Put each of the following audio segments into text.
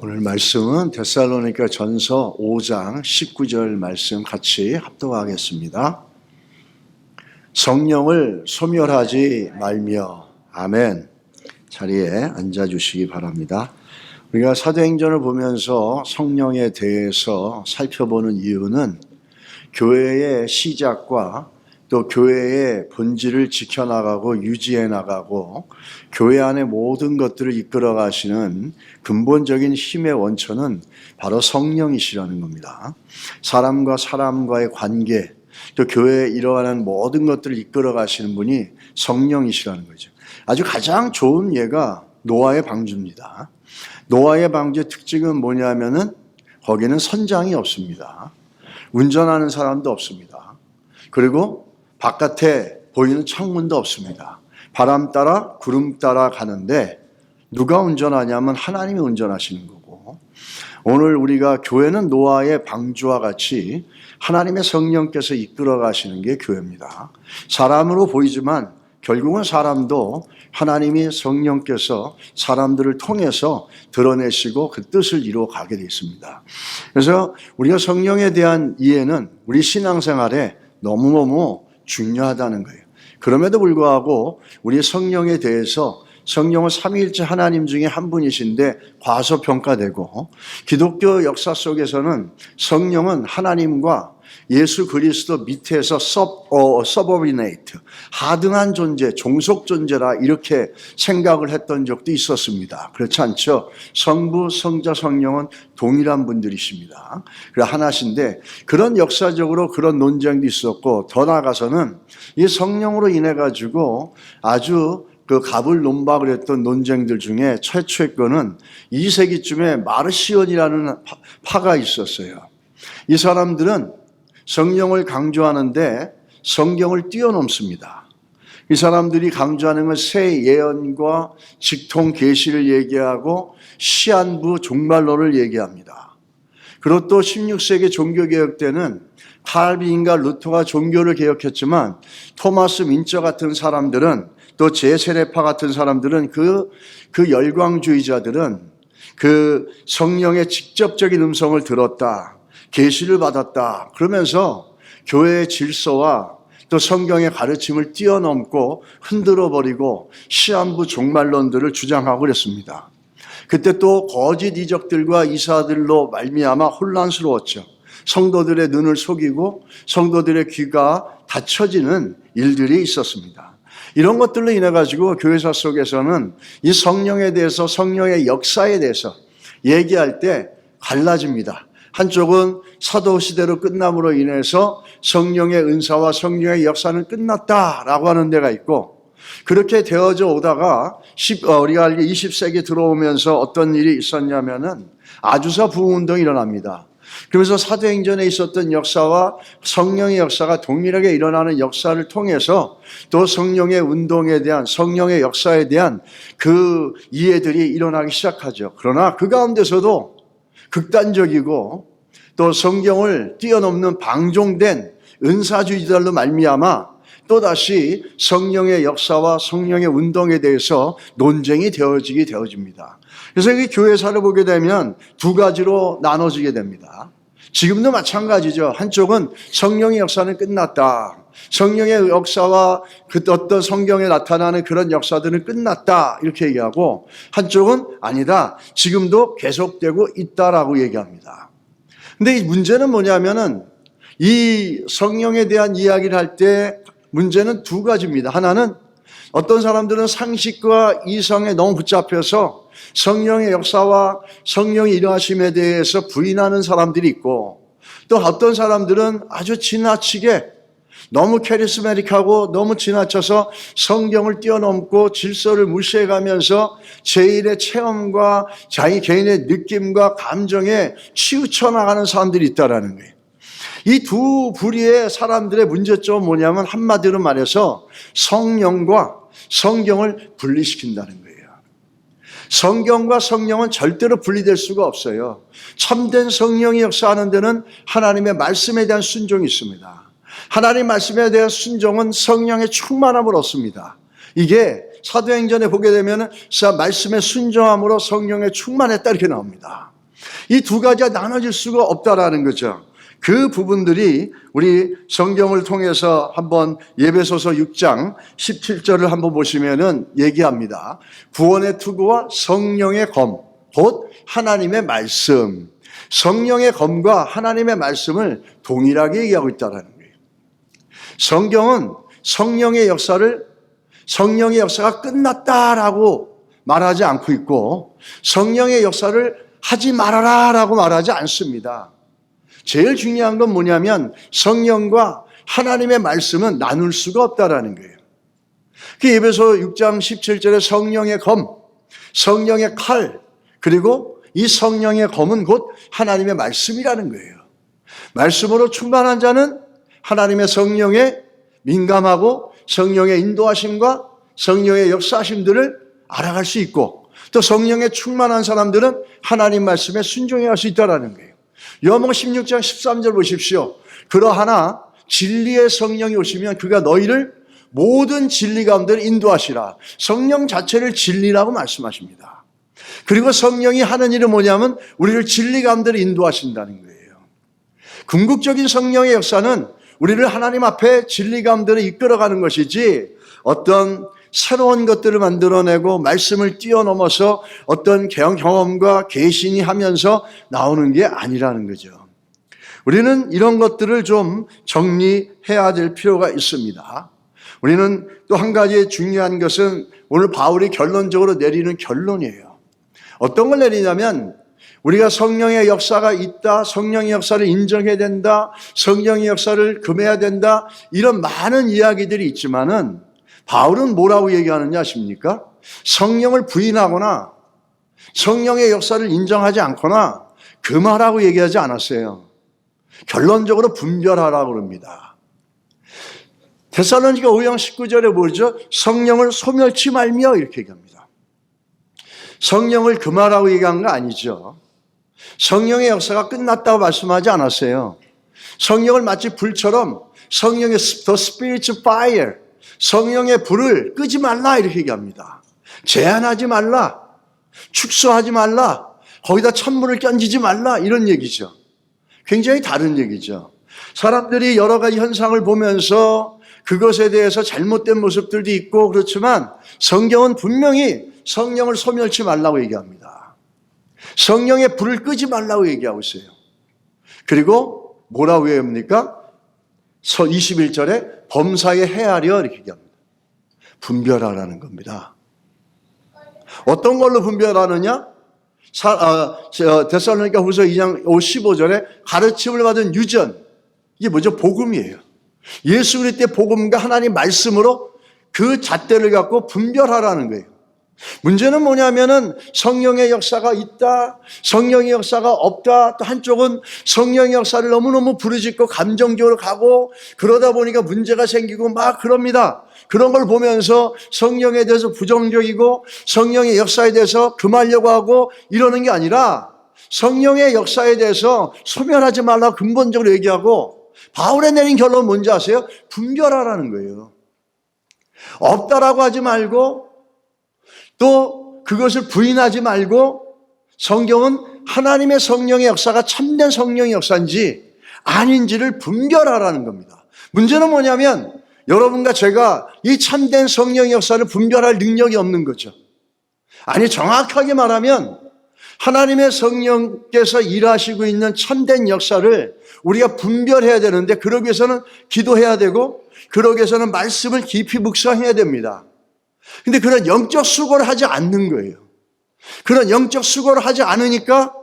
오늘 말씀은 데살로니가 전서 5장 19절 말씀 같이 합독하겠습니다. 성령을 소멸하지 말며. 아멘. 자리에 앉아주시기 바랍니다. 우리가 사도행전을 보면서 성령에 대해서 살펴보는 이유는 교회의 시작과 또 교회의 본질을 지켜나가고 유지해 나가고 교회 안의 모든 것들을 이끌어 가시는 근본적인 힘의 원천은 바로 성령이시라는 겁니다. 사람과 사람과의 관계, 또 교회에 일어나는 모든 것들을 이끌어 가시는 분이 성령이시라는 거죠. 아주 가장 좋은 예가 노아의 방주입니다. 노아의 방주의 특징은 뭐냐면은 거기는 선장이 없습니다. 운전하는 사람도 없습니다. 그리고 바깥에 보이는 창문도 없습니다. 바람 따라 구름 따라 가는데 누가 운전하냐면 하나님이 운전하시는 거고, 오늘 우리가 교회는 노아의 방주와 같이 하나님의 성령께서 이끌어 가시는 게 교회입니다. 사람으로 보이지만 결국은 사람도 하나님이 성령께서 사람들을 통해서 드러내시고 그 뜻을 이루어 가게 되어 있습니다. 그래서 우리가 성령에 대한 이해는 우리 신앙생활에 너무너무 중요하다는 거예요. 그럼에도 불구하고 우리 성령에 대해서 성령은 삼위일체 하나님 중에 한 분이신데 과소평가되고, 기독교 역사 속에서는 성령은 하나님과 예수 그리스도 밑에서 서버비네이트, 하등한 존재, 종속 존재라 이렇게 생각을 했던 적도 있었습니다. 그렇지 않죠? 성부, 성자, 성령은 동일한 분들이십니다. 그래 하나신데, 그런 역사적으로 그런 논쟁도 있었고, 더 나아가서는 이 성령으로 인해 가지고 아주 그 갑을 논박을 했던 논쟁들 중에 최초의 거는 2세기쯤에 마르시온이라는 파가 있었어요. 이 사람들은 성령을 강조하는데 성경을 뛰어넘습니다. 이 사람들이 강조하는 건 새 예언과 직통 계시를 얘기하고 시한부 종말론을 얘기합니다. 그리고 또 16세기 종교개혁 때는 칼빈과 루터가 종교를 개혁했지만 토마스 민처 같은 사람들은, 또 제세례파 같은 사람들은 그 열광주의자들은 그 성령의 직접적인 음성을 들었다, 계시를 받았다 그러면서 교회의 질서와 또 성경의 가르침을 뛰어넘고 흔들어버리고 시한부 종말론들을 주장하고 그랬습니다. 그때 또 거짓 이적들과 이사들로 말미암아 혼란스러웠죠. 성도들의 눈을 속이고 성도들의 귀가 닫혀지는 일들이 있었습니다. 이런 것들로 인해 가지고 교회사 속에서는 이 성령에 대해서, 성령의 역사에 대해서 얘기할 때 갈라집니다. 한쪽은 사도시대로 끝남으로 인해서 성령의 은사와 성령의 역사는 끝났다라고 하는 데가 있고, 그렇게 되어져 오다가 우리가 알기 20세기 들어오면서 어떤 일이 있었냐면은 아주사 부흥운동이 일어납니다. 그러면서 사도행전에 있었던 역사와 성령의 역사가 동일하게 일어나는 역사를 통해서 또 성령의 운동에 대한, 성령의 역사에 대한 그 이해들이 일어나기 시작하죠. 그러나 그 가운데서도 극단적이고 또 성경을 뛰어넘는 방종된 은사주의자들로 말미암아 또다시 성령의 역사와 성령의 운동에 대해서 논쟁이 되어집니다. 그래서 이 교회사를 보게 되면 두 가지로 나눠지게 됩니다. 지금도 마찬가지죠. 한쪽은 성령의 역사는 끝났다, 성령의 역사와 그 어떤 성경에 나타나는 그런 역사들은 끝났다 이렇게 얘기하고, 한쪽은 아니다, 지금도 계속되고 있다라고 얘기합니다. 근데 이 문제는 뭐냐면은 이 성령에 대한 이야기를 할 때 문제는 두 가지입니다. 하나는 어떤 사람들은 상식과 이성에 너무 붙잡혀서 성령의 역사와 성령의 일하심에 대해서 부인하는 사람들이 있고, 또 어떤 사람들은 아주 지나치게 너무 캐리스메틱하고 너무 지나쳐서 성경을 뛰어넘고 질서를 무시해가면서 제1의 체험과 자기 개인의 느낌과 감정에 치우쳐 나가는 사람들이 있다라는 거예요. 이 두 부류의 사람들의 문제점은 뭐냐면 한마디로 말해서 성령과 성경을 분리시킨다는 거예요. 성경과 성령은 절대로 분리될 수가 없어요. 참된 성령이 역사하는 데는 하나님의 말씀에 대한 순종이 있습니다. 하나님 말씀에 대한 순종은 성령의 충만함을 얻습니다. 이게 사도행전에 보게 되면 말씀에 순종함으로 성령에 충만했다 이렇게 나옵니다. 이 두 가지가 나눠질 수가 없다라는 거죠. 그 부분들이 우리 성경을 통해서 한번 예배소서 6장 17절을 한번 보시면은 얘기합니다. 구원의 투구와 성령의 검, 곧 하나님의 말씀. 성령의 검과 하나님의 말씀을 동일하게 얘기하고 있다는 거예요. 성경은 성령의 역사가 끝났다라고 말하지 않고 있고, 성령의 역사를 하지 말아라라고 말하지 않습니다. 제일 중요한 건 뭐냐면 성령과 하나님의 말씀은 나눌 수가 없다라는 거예요. 그 에베소 6장 17절에 성령의 검, 성령의 칼, 그리고 이 성령의 검은 곧 하나님의 말씀이라는 거예요. 말씀으로 충만한 자는 하나님의 성령에 민감하고 성령의 인도하심과 성령의 역사하심들을 알아갈 수 있고, 또 성령에 충만한 사람들은 하나님 말씀에 순종해야 할 수 있다는 거예요. 요한복음 16장 13절 보십시오. 그러하나 진리의 성령이 오시면 그가 너희를 모든 진리 가운데로 인도하시라. 성령 자체를 진리라고 말씀하십니다. 그리고 성령이 하는 일은 뭐냐면 우리를 진리 가운데로 인도하신다는 거예요. 궁극적인 성령의 역사는 우리를 하나님 앞에 진리 가운데로 이끌어가는 것이지, 어떤 새로운 것들을 만들어내고 말씀을 뛰어넘어서 어떤 경험과 계신이 하면서 나오는 게 아니라는 거죠. 우리는 이런 것들을 좀 정리해야 될 필요가 있습니다. 우리는 또 한 가지 중요한 것은 오늘 바울이 결론적으로 내리는 결론이에요. 어떤 걸 내리냐면, 우리가 성령의 역사가 있다, 성령의 역사를 인정해야 된다, 성령의 역사를 금해야 된다, 이런 많은 이야기들이 있지만은 바울은 뭐라고 얘기하느냐 아십니까? 성령을 부인하거나 성령의 역사를 인정하지 않거나 금하라고 얘기하지 않았어요. 결론적으로 분별하라고 그럽니다. 데살로니가 5장 19절에 뭐죠? 성령을 소멸치 말며 이렇게 얘기합니다. 성령을 금하라고 얘기한 거 아니죠. 성령의 역사가 끝났다고 말씀하지 않았어요. 성령을 마치 불처럼 성령의 the spiritual fire, 성령의 불을 끄지 말라 이렇게 얘기합니다. 제한하지 말라, 축소하지 말라, 거기다 찬물을 끼얹지 말라, 이런 얘기죠. 굉장히 다른 얘기죠. 사람들이 여러 가지 현상을 보면서 그것에 대해서 잘못된 모습들도 있고 그렇지만 성경은 분명히 성령을 소멸치 말라고 얘기합니다. 성령의 불을 끄지 말라고 얘기하고 있어요. 그리고 뭐라고 얘기합니까? 21절에 범사에 헤아려 이렇게 얘기합니다. 분별하라는 겁니다. 어떤 걸로 분별하느냐? 데살로니가 후서 2장 15절에 가르침을 받은 유전, 이게 뭐죠? 복음이에요. 예수 그리스도의 복음과 하나님 말씀으로 그 잣대를 갖고 분별하라는 거예요. 문제는 뭐냐면은 성령의 역사가 있다, 성령의 역사가 없다, 또 한쪽은 성령의 역사를 너무너무 부르짖고 감정적으로 가고 그러다 보니까 문제가 생기고 막 그럽니다. 그런 걸 보면서 성령에 대해서 부정적이고 성령의 역사에 대해서 금하려고 하고 이러는 게 아니라 성령의 역사에 대해서 소멸하지 말라고 근본적으로 얘기하고, 바울의 내린 결론은 뭔지 아세요? 분별하라는 거예요. 없다라고 하지 말고 또 그것을 부인하지 말고, 성경은 하나님의 성령의 역사가 참된 성령의 역사인지 아닌지를 분별하라는 겁니다. 문제는 뭐냐면 여러분과 제가 이 참된 성령의 역사를 분별할 능력이 없는 거죠. 아니, 정확하게 말하면 하나님의 성령께서 일하시고 있는 참된 역사를 우리가 분별해야 되는데, 그러기 위해서는 기도해야 되고 그러기 위해서는 말씀을 깊이 묵상해야 됩니다. 근데 그런 영적 수고를 하지 않는 거예요. 그런 영적 수고를 하지 않으니까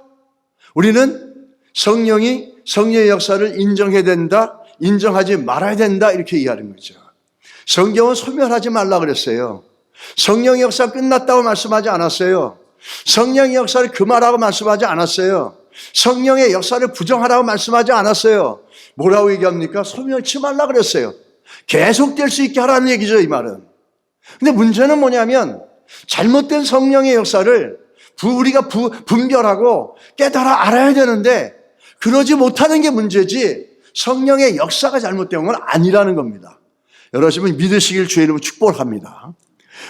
우리는 성령의 역사를 인정해야 된다, 인정하지 말아야 된다, 이렇게 이해하는 거죠. 성경은 소멸하지 말라 그랬어요. 성령의 역사 끝났다고 말씀하지 않았어요. 성령의 역사를 금하라고 말씀하지 않았어요. 성령의 역사를 부정하라고 말씀하지 않았어요. 뭐라고 얘기합니까? 소멸치 말라 그랬어요. 계속될 수 있게 하라는 얘기죠, 이 말은. 근데 문제는 뭐냐면 잘못된 성령의 역사를 우리가 분별하고 깨달아 알아야 되는데 그러지 못하는 게 문제지, 성령의 역사가 잘못된 건 아니라는 겁니다. 여러분 믿으시길 주의 이름으로 축복합니다.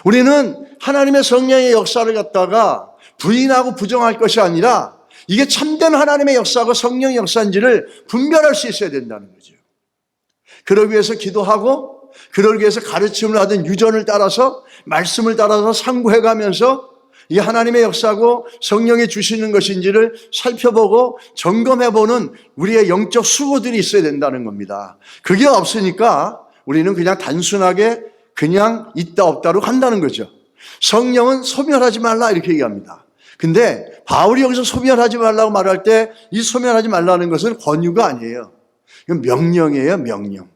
우리는 하나님의 성령의 역사를 갖다가 부인하고 부정할 것이 아니라 이게 참된 하나님의 역사하고 성령의 역사인지를 분별할 수 있어야 된다는 거죠. 그러기 위해서 기도하고, 그러기 위해서 가르침을 하든 유전을 따라서, 말씀을 따라서 상고해가면서 이 하나님의 역사고 성령이 주시는 것인지를 살펴보고 점검해보는 우리의 영적 수고들이 있어야 된다는 겁니다. 그게 없으니까 우리는 그냥 단순하게 그냥 있다 없다로 간다는 거죠. 성령은 소멸하지 말라 이렇게 얘기합니다. 근데 바울이 여기서 소멸하지 말라고 말할 때 이 소멸하지 말라는 것은 권유가 아니에요. 이건 명령이에요, 명령.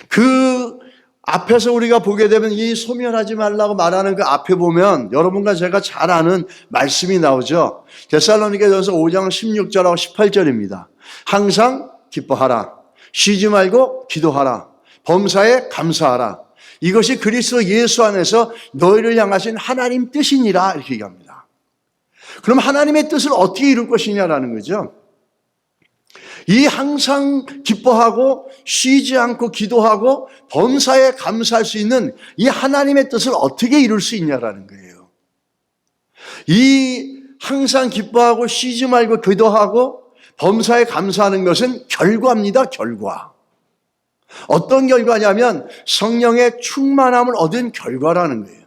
그 앞에서 우리가 보게 되면 이 소멸하지 말라고 말하는 그 앞에 보면 여러분과 제가 잘 아는 말씀이 나오죠. 데살로니가전서 5장 16절하고 18절입니다. 항상 기뻐하라. 쉬지 말고 기도하라. 범사에 감사하라. 이것이 그리스도 예수 안에서 너희를 향하신 하나님 뜻이니라 이렇게 얘기합니다. 그럼 하나님의 뜻을 어떻게 이룰 것이냐라는 거죠. 이 항상 기뻐하고 쉬지 않고 기도하고 범사에 감사할 수 있는 이 하나님의 뜻을 어떻게 이룰 수 있냐라는 거예요. 이 항상 기뻐하고 쉬지 말고 기도하고 범사에 감사하는 것은 결과입니다. 결과. 어떤 결과냐면 성령의 충만함을 얻은 결과라는 거예요.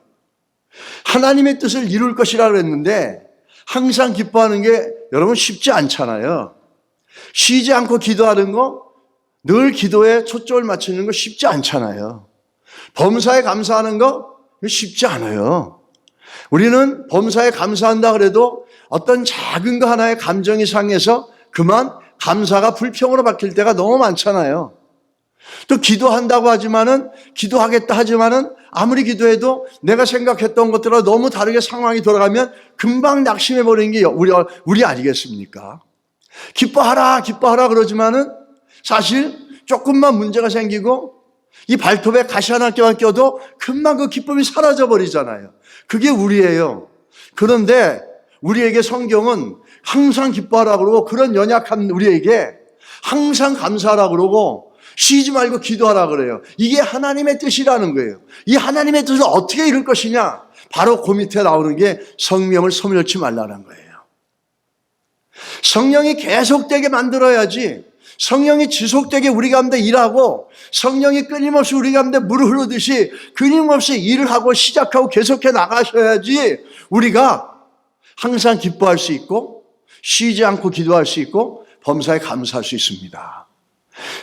하나님의 뜻을 이룰 것이라고 그랬는데 항상 기뻐하는 게 여러분 쉽지 않잖아요. 쉬지 않고 기도하는 거, 늘 기도에 초점을 맞추는 거 쉽지 않잖아요. 범사에 감사하는 거 쉽지 않아요. 우리는 범사에 감사한다 그래도 어떤 작은 거 하나의 감정이 상해서 그만 감사가 불평으로 바뀔 때가 너무 많잖아요. 또 기도한다고 하지만은, 기도하겠다 하지만은 아무리 기도해도 내가 생각했던 것들과 너무 다르게 상황이 돌아가면 금방 낙심해버리는 게 우리 아니겠습니까? 기뻐하라, 기뻐하라 그러지만은 사실 조금만 문제가 생기고 이 발톱에 가시 하나만 껴도 금방 그 기쁨이 사라져버리잖아요. 그게 우리예요. 그런데 우리에게 성경은 항상 기뻐하라 그러고 그런 연약한 우리에게 항상 감사하라 그러고 쉬지 말고 기도하라 그래요. 이게 하나님의 뜻이라는 거예요. 이 하나님의 뜻을 어떻게 이룰 것이냐? 바로 그 밑에 나오는 게 성령을 소멸치 말라는 거예요. 성령이 계속되게 만들어야지, 성령이 지속되게 우리 가운데 일하고 성령이 끊임없이 우리 가운데 물을 흐르듯이 끊임없이 일을 하고 시작하고 계속해 나가셔야지 우리가 항상 기뻐할 수 있고 쉬지 않고 기도할 수 있고 범사에 감사할 수 있습니다.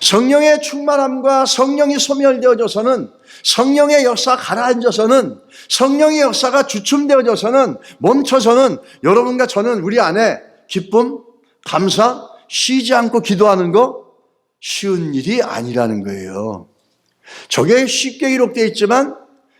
성령의 충만함과 성령이 소멸되어져서는, 성령의 역사가 가라앉아서는, 성령의 역사가 주춤되어져서는, 멈춰서는 여러분과 저는 우리 안에 기쁨, 감사, 쉬지 않고 기도하는 거 쉬운 일이 아니라는 거예요. 저게 쉽게 기록되어 있지만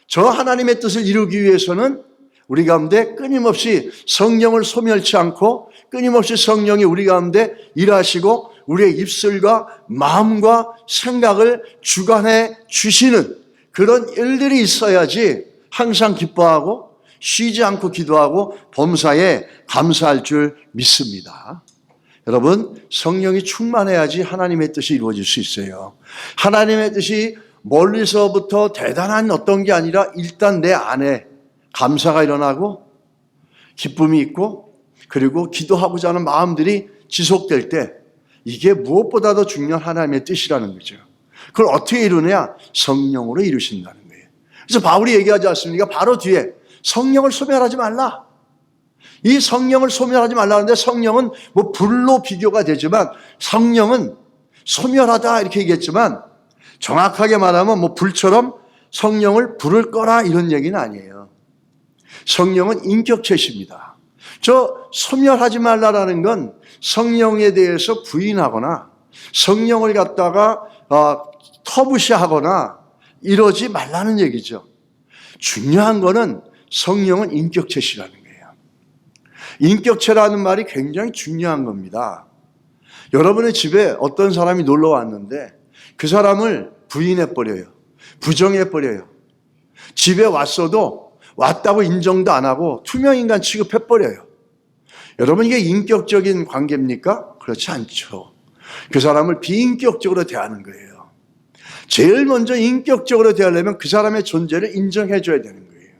저 하나님의 뜻을 이루기 위해서는 우리 가운데 끊임없이 성령을 소멸치 않고 끊임없이 성령이 우리 가운데 일하시고 우리의 입술과 마음과 생각을 주관해 주시는 그런 일들이 있어야지 항상 기뻐하고 쉬지 않고 기도하고 범사에 감사할 줄 믿습니다. 여러분, 성령이 충만해야지 하나님의 뜻이 이루어질 수 있어요. 하나님의 뜻이 멀리서부터 대단한 어떤 게 아니라 일단 내 안에 감사가 일어나고 기쁨이 있고 그리고 기도하고자 하는 마음들이 지속될 때 이게 무엇보다도 중요한 하나님의 뜻이라는 거죠. 그걸 어떻게 이루느냐? 성령으로 이루신다는 거예요. 그래서 바울이 얘기하지 않습니까? 바로 뒤에 성령을 소멸하지 말라. 이 성령을 소멸하지 말라는데 성령은 뭐 불로 비교가 되지만 성령은 소멸하다 이렇게 얘기했지만 정확하게 말하면 뭐 불처럼 성령을 불을 꺼라 이런 얘기는 아니에요. 성령은 인격체십니다. 저 소멸하지 말라라는 건 성령에 대해서 부인하거나 성령을 갖다가 터부시하거나 이러지 말라는 얘기죠. 중요한 거는 성령은 인격체시라는 거예요. 인격체라는 말이 굉장히 중요한 겁니다. 여러분의 집에 어떤 사람이 놀러 왔는데 그 사람을 부인해버려요. 부정해버려요. 집에 왔어도 왔다고 인정도 안 하고 투명인간 취급해버려요. 여러분, 이게 인격적인 관계입니까? 그렇지 않죠. 그 사람을 비인격적으로 대하는 거예요. 제일 먼저 인격적으로 대하려면 그 사람의 존재를 인정해줘야 되는 거예요.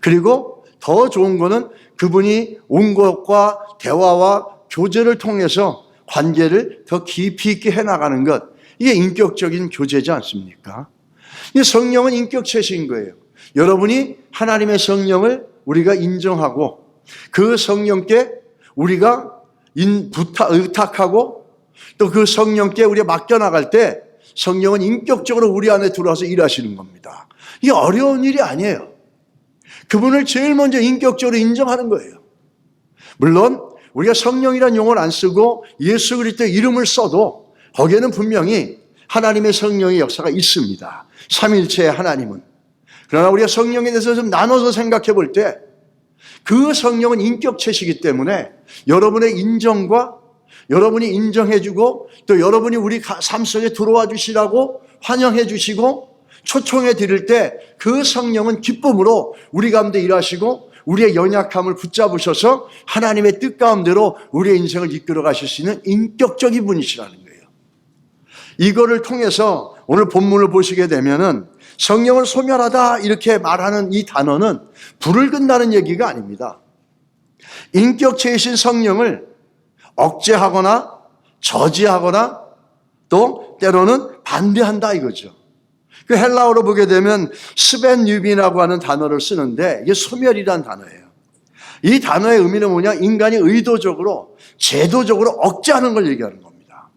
그리고 더 좋은 거는 그분이 온 것과 대화와 교제를 통해서 관계를 더 깊이 있게 해나가는 것. 이게 인격적인 교제지 않습니까? 이 성령은 인격체신 거예요. 여러분이 하나님의 성령을 우리가 인정하고 그 성령께 우리가 의탁하고 또 그 성령께 우리가 맡겨나갈 때 성령은 인격적으로 우리 안에 들어와서 일하시는 겁니다. 이게 어려운 일이 아니에요. 그분을 제일 먼저 인격적으로 인정하는 거예요. 물론 우리가 성령이라는 용어를 안 쓰고 예수 그리스도의 이름을 써도 거기에는 분명히 하나님의 성령의 역사가 있습니다. 삼일체의 하나님은. 그러나 우리가 성령에 대해서 좀 나눠서 생각해 볼 때 그 성령은 인격체시기 때문에 여러분의 인정과 여러분이 인정해 주고 또 여러분이 우리 삶 속에 들어와 주시라고 환영해 주시고 초청해 드릴 때 그 성령은 기쁨으로 우리 가운데 일하시고 우리의 연약함을 붙잡으셔서 하나님의 뜻 가운데로 우리의 인생을 이끌어 가실 수 있는 인격적인 분이시라는 거예요. 이거를 통해서 오늘 본문을 보시게 되면은 성령을 소멸하다 이렇게 말하는 이 단어는 불을 끈다는 얘기가 아닙니다. 인격체이신 성령을 억제하거나 저지하거나 또 때로는 반대한다 이거죠. 그 헬라어로 보게 되면 스벤유빈이라고 하는 단어를 쓰는데 이게 소멸이라는 단어예요. 이 단어의 의미는 뭐냐? 인간이 의도적으로 제도적으로 억제하는 걸 얘기하는 겁니다.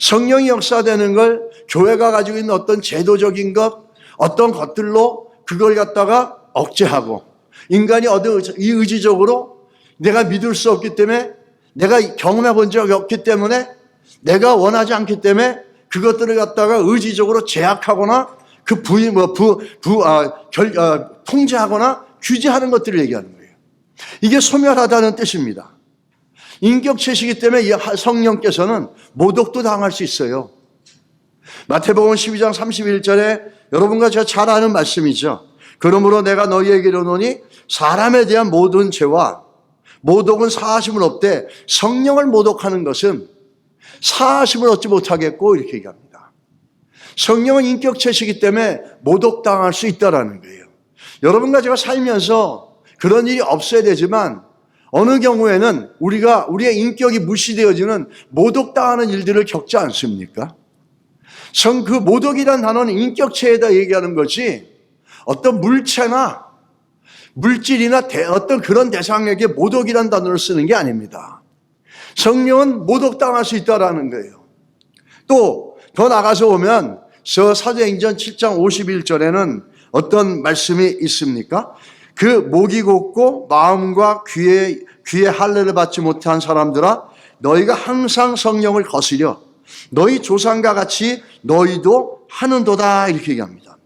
성령이 역사되는 걸 교회가 가지고 있는 어떤 제도적인 것, 어떤 것들로 그걸 갖다가 억제하고 인간이 이 의지적으로 내가 믿을 수 없기 때문에 내가 경험해 본 적이 없기 때문에 내가 원하지 않기 때문에 그것들을 갖다가 의지적으로 제약하거나 그 통제하거나 규제하는 것들을 얘기하는 거예요. 이게 소멸하다는 뜻입니다. 인격체시기 때문에 성령께서는 모독도 당할 수 있어요. 마태복음 12장 31절에 여러분과 제가 잘 아는 말씀이죠. 그러므로 내가 너희에게 이르노니 사람에 대한 모든 죄와 모독은 사하심을 얻되 성령을 모독하는 것은 사하심을 얻지 못하겠고 이렇게 얘기합니다. 성령은 인격체시기 때문에 모독당할 수 있다는 거예요. 여러분과 제가 살면서 그런 일이 없어야 되지만 어느 경우에는 우리의 인격이 무시되어지는 모독당하는 일들을 겪지 않습니까? 그 모독이라는 단어는 인격체에다 얘기하는 거지 어떤 물체나 물질이나 어떤 그런 대상에게 모독이라는 단어를 쓰는 게 아닙니다. 성령은 모독당할 수 있다는 거예요. 또 더 나가서 보면 사도행전 7장 51절에는 어떤 말씀이 있습니까? 그 목이 곧고 마음과 귀에 할례를 받지 못한 사람들아 너희가 항상 성령을 거스려 너희 조상과 같이 너희도 하는도다 이렇게 얘기합니다.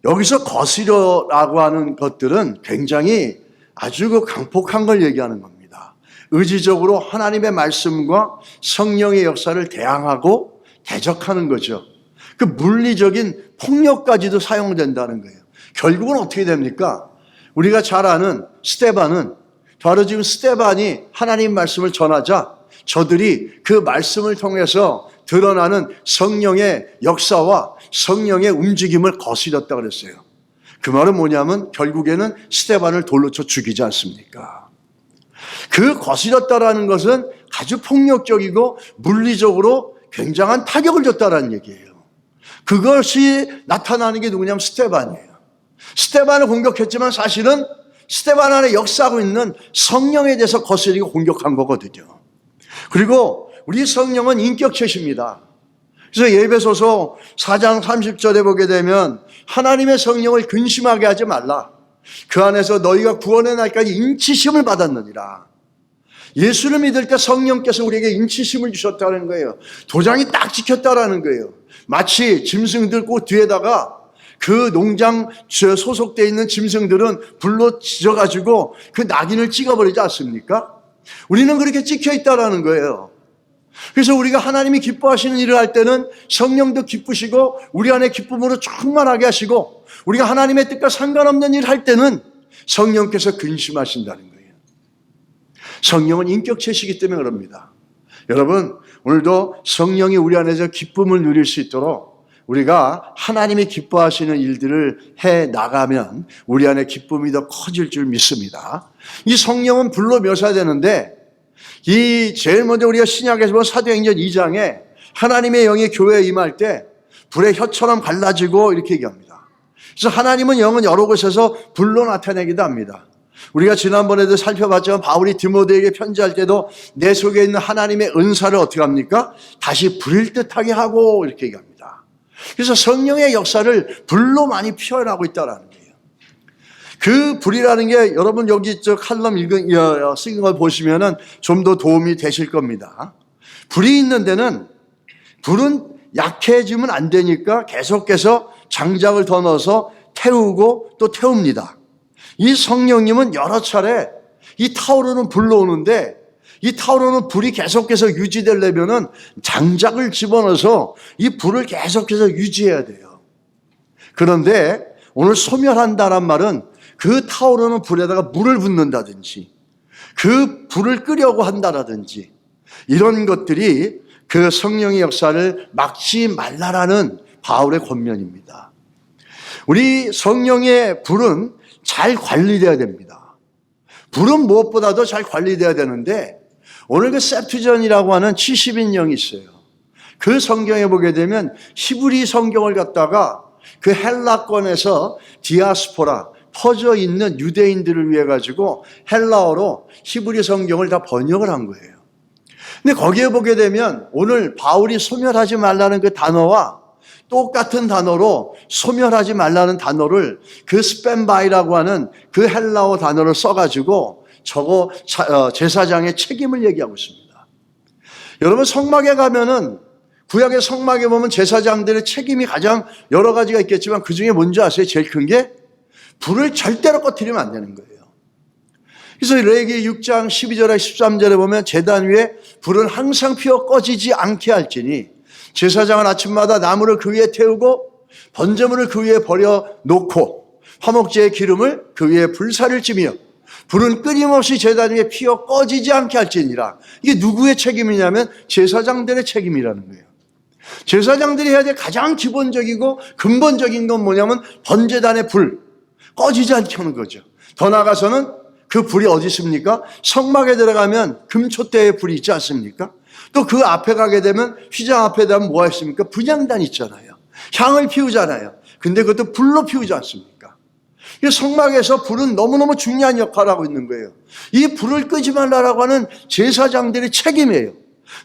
여기서 거스려라고 하는 것들은 굉장히 아주 강폭한 걸 얘기하는 겁니다. 의지적으로 하나님의 말씀과 성령의 역사를 대항하고 대적하는 거죠. 그 물리적인 폭력까지도 사용된다는 거예요. 결국은 어떻게 됩니까? 우리가 잘 아는 스데반은 바로 지금 스데반이 하나님 말씀을 전하자 저들이 그 말씀을 통해서 드러나는 성령의 역사와 성령의 움직임을 거스렸다고 그랬어요. 그 말은 뭐냐면 결국에는 스데반을 돌로 쳐 죽이지 않습니까? 그 거스렸다라는 것은 아주 폭력적이고 물리적으로 굉장한 타격을 줬다라는 얘기예요. 그것이 나타나는 게 누구냐면 스데반이에요. 스데반을 공격했지만 사실은 스데반 안에 역사하고 있는 성령에 대해서 거스리고 공격한 거거든요. 그리고 우리 성령은 인격체십니다. 그래서 예배소서 4장 30절에 보게 되면 하나님의 성령을 근심하게 하지 말라. 그 안에서 너희가 구원의 날까지 인치심을 받았느니라. 예수를 믿을 때 성령께서 우리에게 인치심을 주셨다는 거예요. 도장이 딱 찍혔다라는 거예요. 마치 짐승들 꽃 뒤에다가 그 농장 소속되어 있는 짐승들은 불로 지져가지고 그 낙인을 찍어버리지 않습니까? 우리는 그렇게 찍혀 있다라는 거예요. 그래서 우리가 하나님이 기뻐하시는 일을 할 때는 성령도 기쁘시고 우리 안에 기쁨으로 충만하게 하시고 우리가 하나님의 뜻과 상관없는 일을 할 때는 성령께서 근심하신다는 거예요. 성령은 인격체시기 때문에 그럽니다. 여러분 오늘도 성령이 우리 안에서 기쁨을 누릴 수 있도록 우리가 하나님이 기뻐하시는 일들을 해 나가면 우리 안에 기쁨이 더 커질 줄 믿습니다. 이 성령은 불로 묘사되는데 이 제일 먼저 우리가 신약에서 본 사도행전 2장에 하나님의 영이 교회에 임할 때 불의 혀처럼 갈라지고 이렇게 얘기합니다. 그래서 하나님은 영은 여러 곳에서 불로 나타내기도 합니다. 우리가 지난번에도 살펴봤지만 바울이 디모데에게 편지할 때도 내 속에 있는 하나님의 은사를 어떻게 합니까? 다시 불일 듯하게 하고 이렇게 얘기합니다. 그래서 성령의 역사를 불로 많이 표현하고 있다는 거예요. 그 불이라는 게 여러분 여기 저 칼럼 쓰는 걸 보시면은 좀 더 도움이 되실 겁니다. 불이 있는 데는 불은 약해지면 안 되니까 계속해서 장작을 더 넣어서 태우고 또 태웁니다. 이 성령님은 여러 차례 이 타오르는 불로 오는데 이 타오르는 불이 계속해서 유지되려면은 장작을 집어넣어서 이 불을 계속해서 유지해야 돼요. 그런데 오늘 소멸한다란 말은 그 타오르는 불에다가 물을 붓는다든지 그 불을 끄려고 한다라든지 이런 것들이 그 성령의 역사를 막지 말라라는 바울의 권면입니다. 우리 성령의 불은 잘 관리돼야 됩니다. 불은 무엇보다도 잘 관리돼야 되는데 오늘 그 septuagint이라고 하는 70인령이 있어요. 그 성경에 보게 되면 히브리 성경을 갖다가 그 헬라권에서 디아스포라 퍼져 있는 유대인들을 위해 가지고 헬라어로 히브리 성경을 다 번역을 한 거예요. 근데 거기에 보게 되면 오늘 바울이 소멸하지 말라는 그 단어와 똑같은 단어로 소멸하지 말라는 단어를 그 스펜바이라고 하는 그 헬라어 단어를 써가지고 저거 제사장의 책임을 얘기하고 있습니다. 여러분 성막에 가면은 구약의 성막에 보면 제사장들의 책임이 가장 여러 가지가 있겠지만 그 중에 뭔지 아세요? 제일 큰 게 불을 절대로 꺼뜨리면 안 되는 거예요. 그래서 레위기 6장 12절에 13절에 보면 제단 위에 불은 항상 피어 꺼지지 않게 할지니 제사장은 아침마다 나무를 그 위에 태우고 번제물을 그 위에 버려놓고 화목제의 기름을 그 위에 불사를 찌며 불은 끊임없이 제단 위에 피어 꺼지지 않게 할지니라. 이게 누구의 책임이냐면 제사장들의 책임이라는 거예요. 제사장들이 해야 될 가장 기본적이고 근본적인 건 뭐냐면 번제단의 불 꺼지지 않게 하는 거죠. 더 나아가서는 그 불이 어디 있습니까? 성막에 들어가면 금초대의 불이 있지 않습니까? 또 그 앞에 가게 되면 휘장 앞에 가면 뭐가 있습니까? 분향단 있잖아요. 향을 피우잖아요. 근데 그것도 불로 피우지 않습니까? 성막에서 불은 너무너무 중요한 역할을 하고 있는 거예요. 이 불을 끄지 말라라고 하는 제사장들의 책임이에요.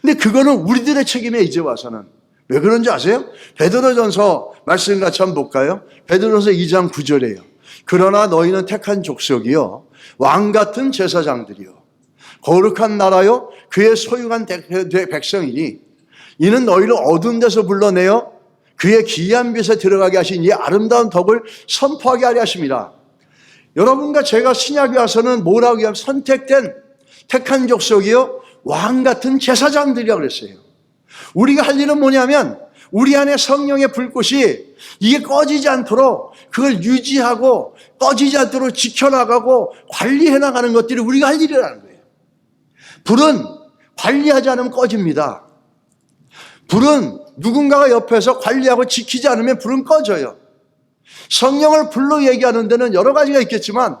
근데 그거는 우리들의 책임이에요, 이제 와서는. 왜 그런지 아세요? 베드로전서 말씀 같이 한번 볼까요? 베드로전서 2장 9절이에요. 그러나 너희는 택한 족속이요 왕 같은 제사장들이요 거룩한 나라요 그의 소유한 백성이니 이는 너희를 어두운 데서 불러내어 그의 기이한 빛에 들어가게 하신 이 아름다운 덕을 선포하게 하려 하심이라. 여러분과 제가 신약에 와서는 뭐라고 하면 선택된 택한 족속이요 왕 같은 제사장들이라고 그랬어요. 우리가 할 일은 뭐냐면 우리 안에 성령의 불꽃이 이게 꺼지지 않도록 그걸 유지하고 꺼지지 않도록 지켜나가고 관리해 나가는 것들이 우리가 할 일이라는 거예요. 불은 관리하지 않으면 꺼집니다. 불은 누군가가 옆에서 관리하고 지키지 않으면 불은 꺼져요. 성령을 불로 얘기하는 데는 여러 가지가 있겠지만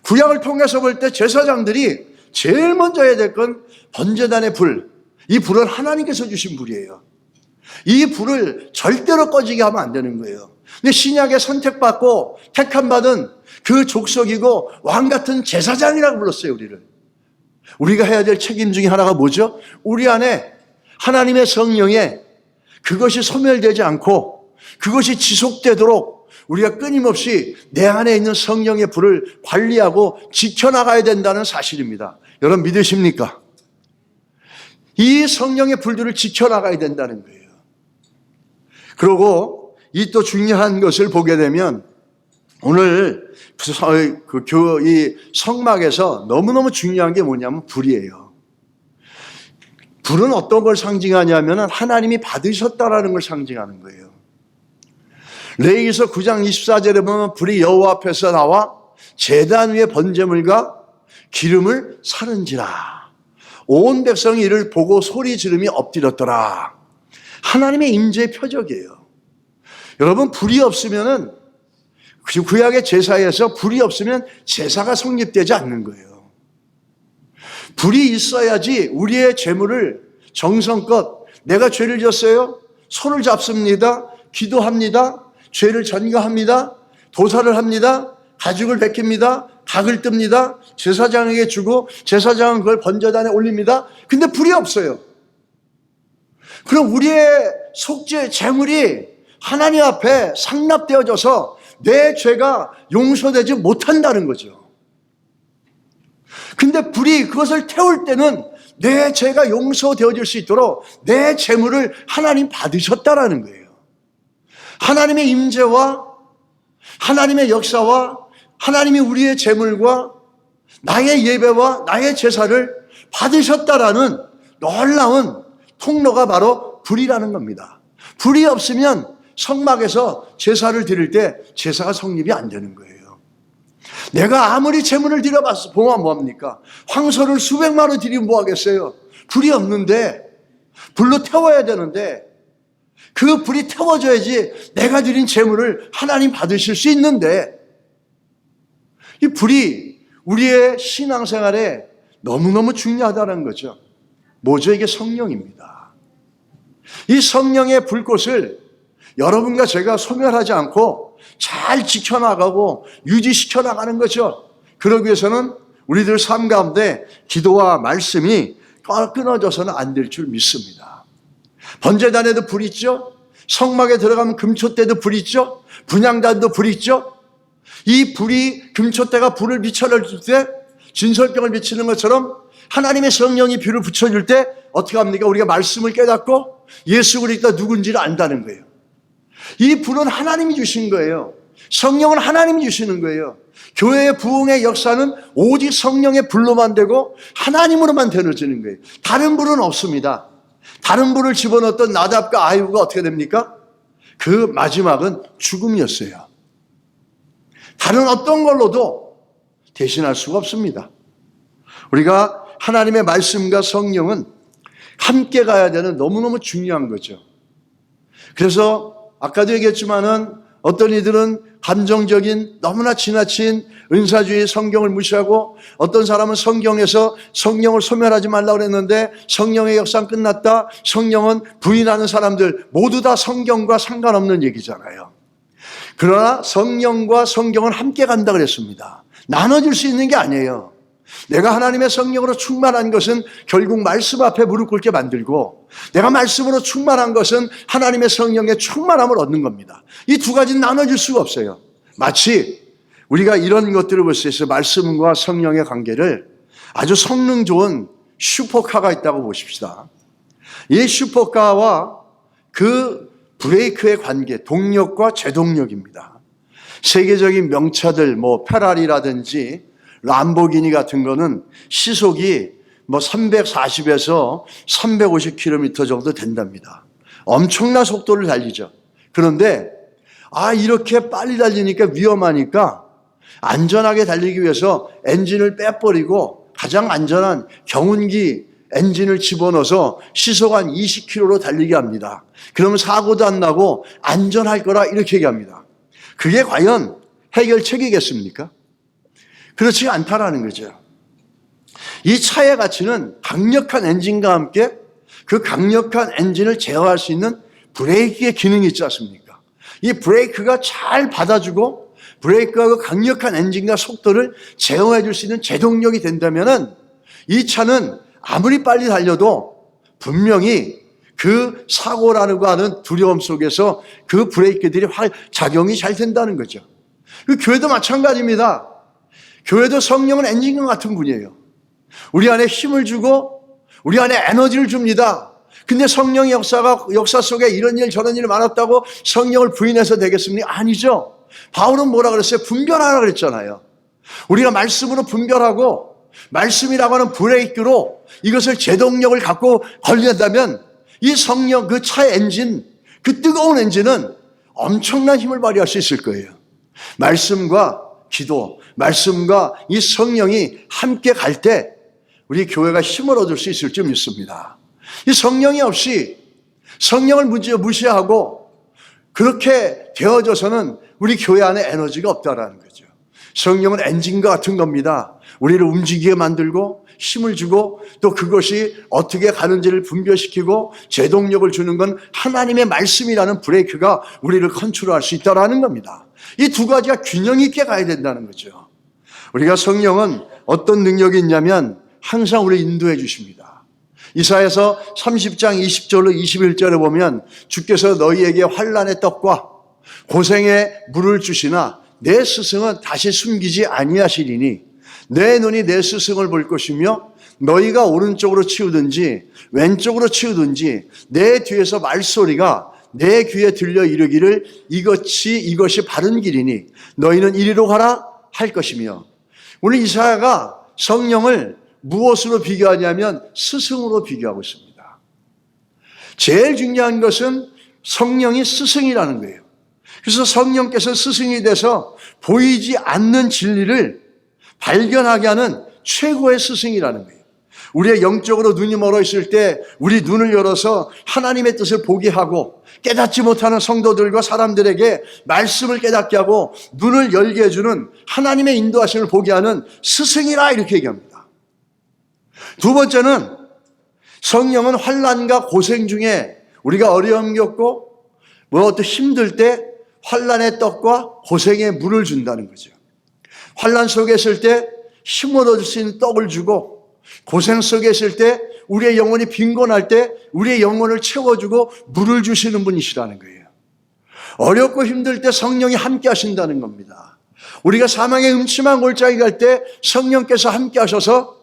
구약을 통해서 볼 때 제사장들이 제일 먼저 해야 될 건 번제단의 불. 이 불은 하나님께서 주신 불이에요. 이 불을 절대로 꺼지게 하면 안 되는 거예요. 근데 신약에 선택받고 택함받은 그 족속이고 왕 같은 제사장이라고 불렀어요, 우리를. 우리가 해야 될 책임 중에 하나가 뭐죠? 우리 안에 하나님의 성령에 그것이 소멸되지 않고 그것이 지속되도록 우리가 끊임없이 내 안에 있는 성령의 불을 관리하고 지켜나가야 된다는 사실입니다. 여러분 믿으십니까? 이 성령의 불들을 지켜나가야 된다는 거예요. 그리고 이 또 중요한 것을 보게 되면 오늘 이 성막에서 너무너무 중요한 게 뭐냐면 불이에요. 불은 어떤 걸 상징하냐면 하나님이 받으셨다라는 걸 상징하는 거예요. 레위기서 9장 24절에 보면 불이 여호와 앞에서 나와 제단 위에 번제물과 기름을 사른지라 온 백성이 이를 보고 소리 지르며 엎드렸더라. 하나님의 임재의 표적이에요. 여러분, 불이 없으면은, 구약의 제사에서 불이 없으면 제사가 성립되지 않는 거예요. 불이 있어야지 우리의 재물을 정성껏, 내가 죄를 졌어요? 손을 잡습니다. 기도합니다. 죄를 전가합니다. 도사를 합니다. 가죽을 벗깁니다. 각을 뜹니다. 제사장에게 주고 제사장은 그걸 번제단에 올립니다. 근데 불이 없어요. 그럼 우리의 속죄 재물이 하나님 앞에 상납되어져서 내 죄가 용서되지 못한다는 거죠. 근데 불이 그것을 태울 때는 내 죄가 용서되어질 수 있도록 내 재물을 하나님 받으셨다라는 거예요. 하나님의 임재와 하나님의 역사와 하나님이 우리의 재물과 나의 예배와 나의 제사를 받으셨다라는 놀라운 통로가 바로 불이라는 겁니다. 불이 없으면 성막에서 제사를 드릴 때 제사가 성립이 안 되는 거예요. 내가 아무리 재물을 드려봤어 보면 뭐합니까? 황소를 수백만 원 드리면 뭐 하겠어요? 불이 없는데, 불로 태워야 되는데, 그 불이 태워져야지 내가 드린 재물을 하나님 받으실 수 있는데, 이 불이 우리의 신앙생활에 너무너무 중요하다는 거죠. 뭐죠? 이게 성령입니다. 이 성령의 불꽃을 여러분과 제가 소멸하지 않고 잘 지켜나가고 유지시켜 나가는 거죠. 그러기 위해서는 우리들 삶 가운데 기도와 말씀이 끊어져서는 안 될 줄 믿습니다. 번제단에도 불 있죠. 성막에 들어가면 금초대도 불 있죠. 분향단도 불 있죠. 이 불이, 금초대가 불을 비춰줄 때 진설병을 비치는 것처럼 하나님의 성령이 불을 붙여줄 때 어떻게 합니까? 우리가 말씀을 깨닫고 예수 그리스도가 누군지를 안다는 거예요. 이 불은 하나님이 주신 거예요. 성령은 하나님이 주시는 거예요. 교회의 부흥의 역사는 오직 성령의 불로만 되고 하나님으로만 되어지는 거예요. 다른 불은 없습니다. 다른 불을 집어넣었던 나답과 아이후가 어떻게 됩니까? 그 마지막은 죽음이었어요. 다른 어떤 걸로도 대신할 수가 없습니다. 우리가 하나님의 말씀과 성령은 함께 가야 되는 너무너무 중요한 거죠. 그래서 아까도 얘기했지만은 어떤 이들은 감정적인 너무나 지나친 은사주의 성경을 무시하고, 어떤 사람은 성경에서 성령을 소멸하지 말라고 그랬는데 성령의 역사는 끝났다, 성령은 부인하는 사람들, 모두 다 성경과 상관없는 얘기잖아요. 그러나 성령과 성경은 함께 간다 그랬습니다. 나눠질 수 있는 게 아니에요. 내가 하나님의 성령으로 충만한 것은 결국 말씀 앞에 무릎 꿇게 만들고, 내가 말씀으로 충만한 것은 하나님의 성령의 충만함을 얻는 겁니다. 이 두 가지는 나눠질 수가 없어요. 마치 우리가 이런 것들을 볼 수 있어요. 말씀과 성령의 관계를 아주 성능 좋은 슈퍼카가 있다고 보십시다. 이 슈퍼카와 그 브레이크의 관계, 동력과 제동력입니다. 세계적인 명차들, 페라리라든지 람보기니 같은 거는 시속이 340에서 350km 정도 된답니다. 엄청난 속도를 달리죠. 그런데 이렇게 빨리 달리니까 위험하니까 안전하게 달리기 위해서 엔진을 빼버리고 가장 안전한 경운기 엔진을 집어넣어서 시속 한 20km로 달리게 합니다. 그러면 사고도 안 나고 안전할 거라 이렇게 얘기합니다. 그게 과연 해결책이겠습니까? 그렇지 않다라는 거죠. 이 차의 가치는 강력한 엔진과 함께 그 강력한 엔진을 제어할 수 있는 브레이크의 기능이 있지 않습니까? 이 브레이크가 잘 받아주고 브레이크가 그 강력한 엔진과 속도를 제어해 줄 수 있는 제동력이 된다면은 이 차는 아무리 빨리 달려도 분명히 그 사고라고 하는 두려움 속에서 그 브레이크들이 작용이 잘 된다는 거죠. 그 교회도 마찬가지입니다. 교회도 성령은 엔진과 같은 분이에요. 우리 안에 힘을 주고 우리 안에 에너지를 줍니다. 근데 성령의 역사 속에 이런 일 저런 일 많았다고 성령을 부인해서 되겠습니까? 아니죠. 바울은 뭐라 그랬어요? 분별하라 그랬잖아요. 우리가 말씀으로 분별하고 말씀이라고 하는 브레이크로 이것을 제동력을 갖고 걸린다면 이 성령, 그 차의 엔진, 그 뜨거운 엔진은 엄청난 힘을 발휘할 수 있을 거예요. 말씀과 기도, 말씀과 이 성령이 함께 갈 때 우리 교회가 힘을 얻을 수 있을 줄 믿습니다. 이 성령이 없이 성령을 무시하고 그렇게 되어져서는 우리 교회 안에 에너지가 없다라는 거죠. 성령은 엔진과 같은 겁니다. 우리를 움직이게 만들고 힘을 주고 또 그것이 어떻게 가는지를 분별시키고 제동력을 주는 건 하나님의 말씀이라는 브레이크가 우리를 컨트롤할 수 있다는 겁니다. 이 두 가지가 균형 있게 가야 된다는 거죠. 우리가 성령은 어떤 능력이 있냐면 항상 우리를 인도해 주십니다. 이사야서 30장 20절로 21절에 보면 주께서 너희에게 환난의 떡과 고생의 물을 주시나 내 스승은 다시 숨기지 아니하시리니 내 눈이 내 스승을 볼 것이며 너희가 오른쪽으로 치우든지 왼쪽으로 치우든지 내 뒤에서 말소리가 내 귀에 들려 이르기를 이것이 바른 길이니 너희는 이리로 가라 할 것이며. 오늘 이사야가 성령을 무엇으로 비교하냐면 스승으로 비교하고 있습니다. 제일 중요한 것은 성령이 스승이라는 거예요. 그래서 성령께서 스승이 돼서 보이지 않는 진리를 발견하게 하는 최고의 스승이라는 거예요. 우리의 영적으로 눈이 멀어 있을 때 우리 눈을 열어서 하나님의 뜻을 보게 하고 깨닫지 못하는 성도들과 사람들에게 말씀을 깨닫게 하고 눈을 열게 해주는 하나님의 인도하심을 보게 하는 스승이라 이렇게 얘기합니다. 두 번째는 성령은 환난과 고생 중에 우리가 어려움 겪고 어떤 힘들 때 환난의 떡과 고생의 물을 준다는 거죠. 환난 속에 있을 때 힘을 얻을 수 있는 떡을 주고 고생 속에 있을 때 우리의 영혼이 빈곤할 때 우리의 영혼을 채워주고 물을 주시는 분이시라는 거예요. 어렵고 힘들 때 성령이 함께 하신다는 겁니다. 우리가 사망의 음침한 골짜기 갈 때 성령께서 함께 하셔서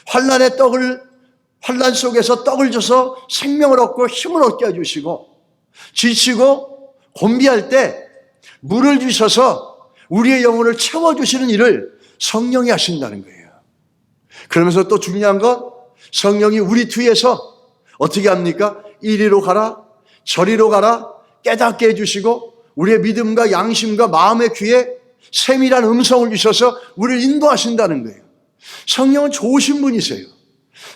환난 속에서 떡을 줘서 생명을 얻고 힘을 얻게 해주시고 지치고 곤비할 때 물을 주셔서 우리의 영혼을 채워주시는 일을 성령이 하신다는 거예요. 그러면서 또 중요한 건 성령이 우리 뒤에서 어떻게 합니까? 이리로 가라, 저리로 가라 깨닫게 해주시고 우리의 믿음과 양심과 마음의 귀에 세밀한 음성을 주셔서 우리를 인도하신다는 거예요. 성령은 좋으신 분이세요.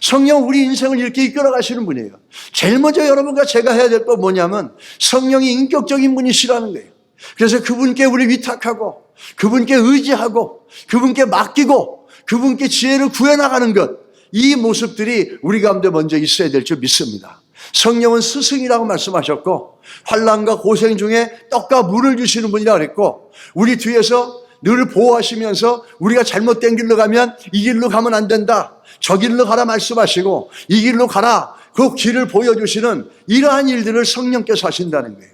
성령은 우리 인생을 이렇게 이끌어 가시는 분이에요. 제일 먼저 여러분과 제가 해야 될 건 뭐냐면 성령이 인격적인 분이시라는 거예요. 그래서 그분께 우리 위탁하고 그분께 의지하고 그분께 맡기고 그분께 지혜를 구해나가는 것, 이 모습들이 우리 가운데 먼저 있어야 될 줄 믿습니다. 성령은 스승이라고 말씀하셨고 환난과 고생 중에 떡과 물을 주시는 분이라고 그랬고 우리 뒤에서 늘 보호하시면서 우리가 잘못된 길로 가면 이 길로 가면 안 된다, 저 길로 가라 말씀하시고 이 길로 가라 그 길을 보여주시는 이러한 일들을 성령께서 하신다는 거예요.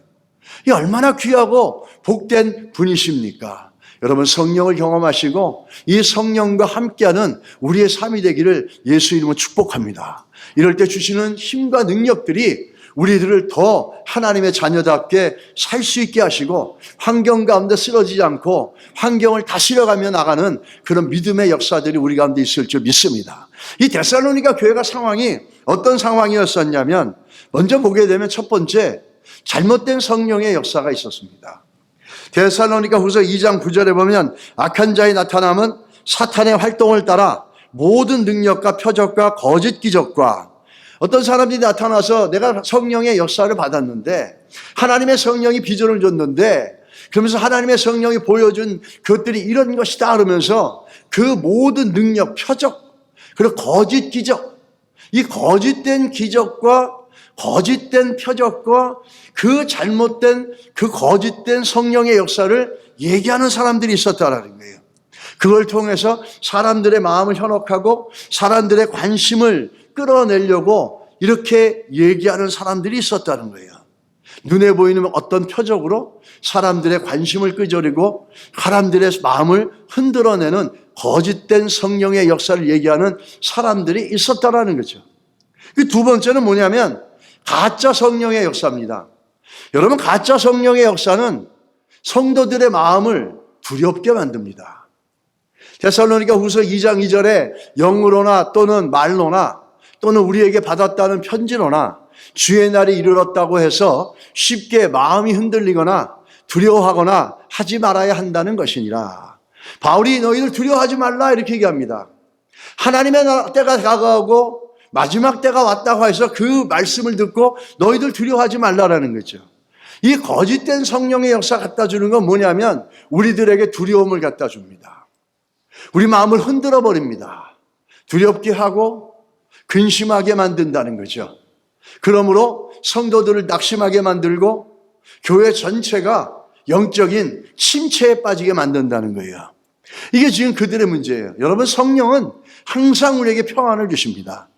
이 얼마나 귀하고 복된 분이십니까? 여러분 성령을 경험하시고 이 성령과 함께하는 우리의 삶이 되기를 예수 이름으로 축복합니다. 이럴 때 주시는 힘과 능력들이 우리들을 더 하나님의 자녀답게 살 수 있게 하시고 환경 가운데 쓰러지지 않고 환경을 다스려가며 나가는 그런 믿음의 역사들이 우리 가운데 있을 줄 믿습니다. 이 데살로니가 교회가 상황이 어떤 상황이었었냐면 먼저 보게 되면 첫 번째 잘못된 성령의 역사가 있었습니다. 데살로니가 후서 2장 9절에 보면 악한 자의 나타남은 사탄의 활동을 따라 모든 능력과 표적과 거짓 기적과 어떤 사람들이 나타나서 내가 성령의 역사를 받았는데 하나님의 성령이 비전을 줬는데 그러면서 하나님의 성령이 보여준 것들이 이런 것이다 그러면서 그 모든 능력, 표적 그리고 거짓 기적, 이 거짓된 기적과 거짓된 표적과 그 잘못된 그 거짓된 성령의 역사를 얘기하는 사람들이 있었다라는 거예요. 그걸 통해서 사람들의 마음을 현혹하고 사람들의 관심을 끌어내려고 이렇게 얘기하는 사람들이 있었다는 거예요. 눈에 보이는 어떤 표적으로 사람들의 관심을 끄저리고 사람들의 마음을 흔들어내는 거짓된 성령의 역사를 얘기하는 사람들이 있었다라는 거죠. 그 두 번째는 뭐냐면 가짜 성령의 역사입니다. 여러분 가짜 성령의 역사는 성도들의 마음을 두렵게 만듭니다. 데살로니가 후서 2장 2절에 영으로나 또는 말로나 또는 우리에게 받았다는 편지로나 주의 날이 이르렀다고 해서 쉽게 마음이 흔들리거나 두려워하거나 하지 말아야 한다는 것이니라. 바울이 너희들 두려워하지 말라 이렇게 얘기합니다. 하나님의 때가 다가오고 마지막 때가 왔다고 해서 그 말씀을 듣고 너희들 두려워하지 말라라는 거죠. 이 거짓된 성령의 역사 갖다 주는 건 뭐냐면 우리들에게 두려움을 갖다 줍니다. 우리 마음을 흔들어 버립니다. 두렵게 하고 근심하게 만든다는 거죠. 그러므로 성도들을 낙심하게 만들고 교회 전체가 영적인 침체에 빠지게 만든다는 거예요. 이게 지금 그들의 문제예요. 여러분, 성령은 항상 우리에게 평안을 주십니다.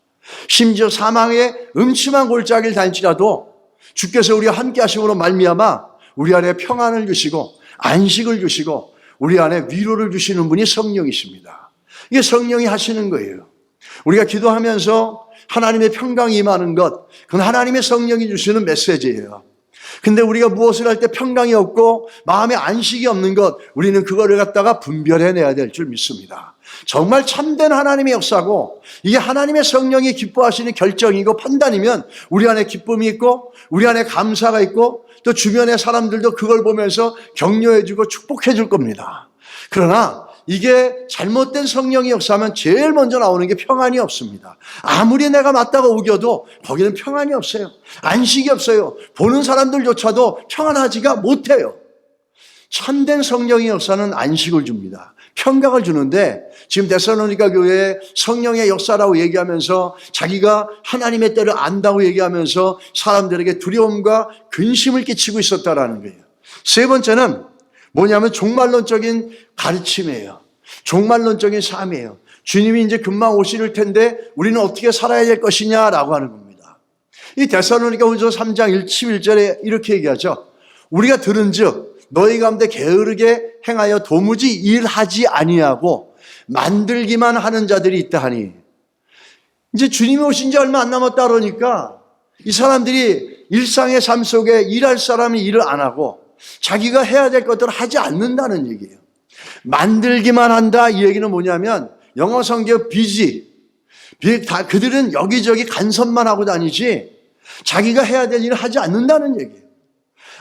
심지어 사망의 음침한 골짜기를 다닐지라도 주께서 우리와 함께 하심으로 말미암아 우리 안에 평안을 주시고 안식을 주시고 우리 안에 위로를 주시는 분이 성령이십니다. 이게 성령이 하시는 거예요. 우리가 기도하면서 하나님의 평강이 임하는 것, 그건 하나님의 성령이 주시는 메시지예요. 근데 우리가 무엇을 할 때 평강이 없고 마음에 안식이 없는 것, 우리는 그거를 갖다가 분별해내야 될 줄 믿습니다. 정말 참된 하나님의 역사고 이게 하나님의 성령이 기뻐하시는 결정이고 판단이면 우리 안에 기쁨이 있고 우리 안에 감사가 있고 또 주변의 사람들도 그걸 보면서 격려해주고 축복해줄 겁니다. 그러나 이게 잘못된 성령의 역사하면 제일 먼저 나오는 게 평안이 없습니다. 아무리 내가 맞다가 우겨도 거기는 평안이 없어요. 안식이 없어요. 보는 사람들조차도 평안하지가 못해요. 참된 성령의 역사는 안식을 줍니다. 평강을 주는데 지금 데살로니가 교회에 성령의 역사라고 얘기하면서 자기가 하나님의 때를 안다고 얘기하면서 사람들에게 두려움과 근심을 끼치고 있었다라는 거예요. 세 번째는 뭐냐면 종말론적인 가르침이에요. 종말론적인 삶이에요. 주님이 이제 금방 오실 텐데 우리는 어떻게 살아야 될 것이냐라고 하는 겁니다. 이 데살로니가 후서 3장 11절에 이렇게 얘기하죠. 우리가 들은즉 너희 가운데 게으르게 행하여 도무지 일하지 아니하고 만들기만 하는 자들이 있다 하니, 이제 주님이 오신 지 얼마 안 남았다 그러니까 이 사람들이 일상의 삶 속에 일할 사람이 일을 안 하고 자기가 해야 될 것들을 하지 않는다는 얘기예요. 만들기만 한다, 이 얘기는 뭐냐면 영어 성경 busy, 그들은 여기저기 간섭만 하고 다니지 자기가 해야 될 일을 하지 않는다는 얘기예요.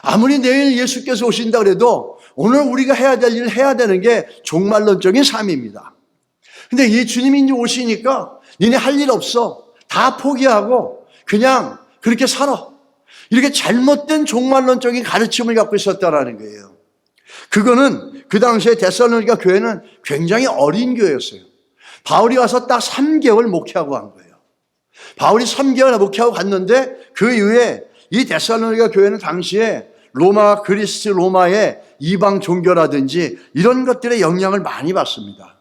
아무리 내일 예수께서 오신다 그래도 오늘 우리가 해야 될 일을 해야 되는 게 종말론적인 삶입니다. 근데 이 주님이 이제 오시니까 니네 할 일 없어, 다 포기하고 그냥 그렇게 살아, 이렇게 잘못된 종말론적인 가르침을 갖고 있었다라는 거예요. 그거는 그 당시에 데살로니가 교회는 굉장히 어린 교회였어요. 바울이 와서 딱 3개월 목회하고 간 거예요. 바울이 3개월 목회하고 갔는데 그 이후에 이 데살로니가 교회는 당시에 로마, 그리스 로마의 이방 종교라든지 이런 것들의 영향을 많이 받습니다.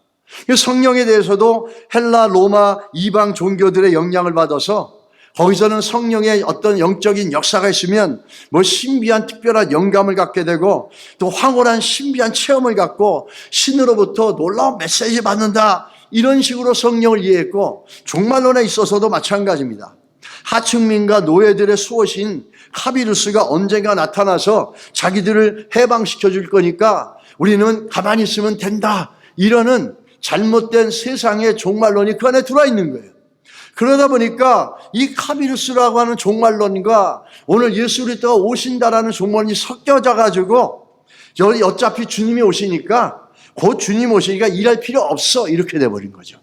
성령에 대해서도 헬라, 로마, 이방 종교들의 영향을 받아서 거기서는 성령의 어떤 영적인 역사가 있으면 뭐 신비한 특별한 영감을 갖게 되고 또 황홀한 신비한 체험을 갖고 신으로부터 놀라운 메시지 받는다, 이런 식으로 성령을 이해했고 종말론에 있어서도 마찬가지입니다. 하층민과 노예들의 수호신 카비루스가 언젠가 나타나서 자기들을 해방시켜 줄 거니까 우리는 가만히 있으면 된다, 이러는 잘못된 세상의 종말론이 그 안에 들어와 있는 거예요. 그러다 보니까 이 카비루스라고 하는 종말론과 오늘 예수 그리스도가 오신다라는 종말론이 섞여져 가지고 어차피 주님이 오시니까 곧 주님 오시니까 일할 필요 없어, 이렇게 돼버린 거죠.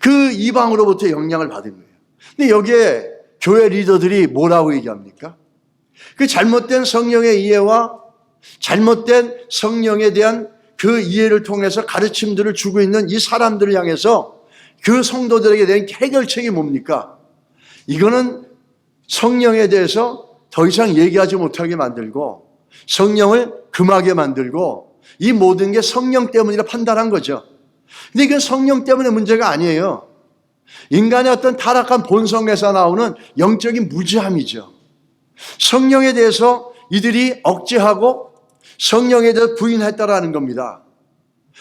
그 이방으로부터 영향을 받은 거예요. 근데 여기에 교회 리더들이 뭐라고 얘기합니까? 그 잘못된 성령의 이해와 잘못된 성령에 대한 그 이해를 통해서 가르침들을 주고 있는 이 사람들을 향해서 그 성도들에게 대한 해결책이 뭡니까? 이거는 성령에 대해서 더 이상 얘기하지 못하게 만들고 성령을 금하게 만들고 이 모든 게 성령 때문이라 판단한 거죠. 근데 이건 성령 때문의 문제가 아니에요. 인간의 어떤 타락한 본성에서 나오는 영적인 무지함이죠. 성령에 대해서 이들이 억제하고 성령에 대해서 부인했다라는 겁니다.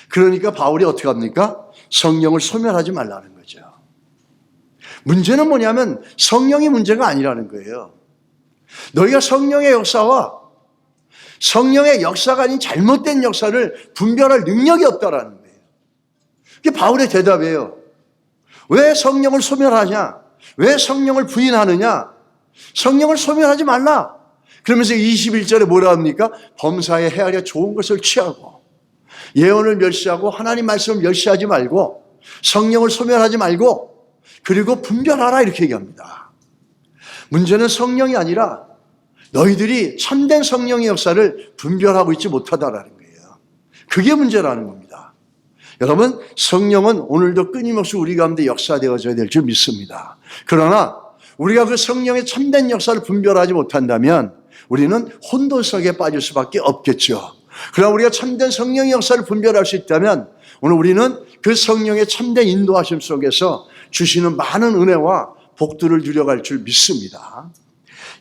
그러니까 바울이 어떻게 합니까? 성령을 소멸하지 말라는 거죠. 문제는 뭐냐면 성령이 문제가 아니라는 거예요. 너희가 성령의 역사와 성령의 역사가 아닌 잘못된 역사를 분별할 능력이 없다라는 거예요. 그게 바울의 대답이에요. 왜 성령을 소멸하냐? 왜 성령을 부인하느냐? 성령을 소멸하지 말라. 그러면서 21절에 뭐라 합니까? 범사에 헤아려 좋은 것을 취하고 예언을 멸시하고 하나님 말씀을 멸시하지 말고 성령을 소멸하지 말고 그리고 분별하라, 이렇게 얘기합니다. 문제는 성령이 아니라 너희들이 참된 성령의 역사를 분별하고 있지 못하다라는 거예요. 그게 문제라는 겁니다. 여러분, 성령은 오늘도 끊임없이 우리 가운데 역사되어져야 될 줄 믿습니다. 그러나 우리가 그 성령의 참된 역사를 분별하지 못한다면 우리는 혼돈속에 빠질 수밖에 없겠죠. 그러나 우리가 참된 성령의 역사를 분별할 수 있다면 오늘 우리는 그 성령의 참된 인도하심 속에서 주시는 많은 은혜와 복들을 누려갈 줄 믿습니다.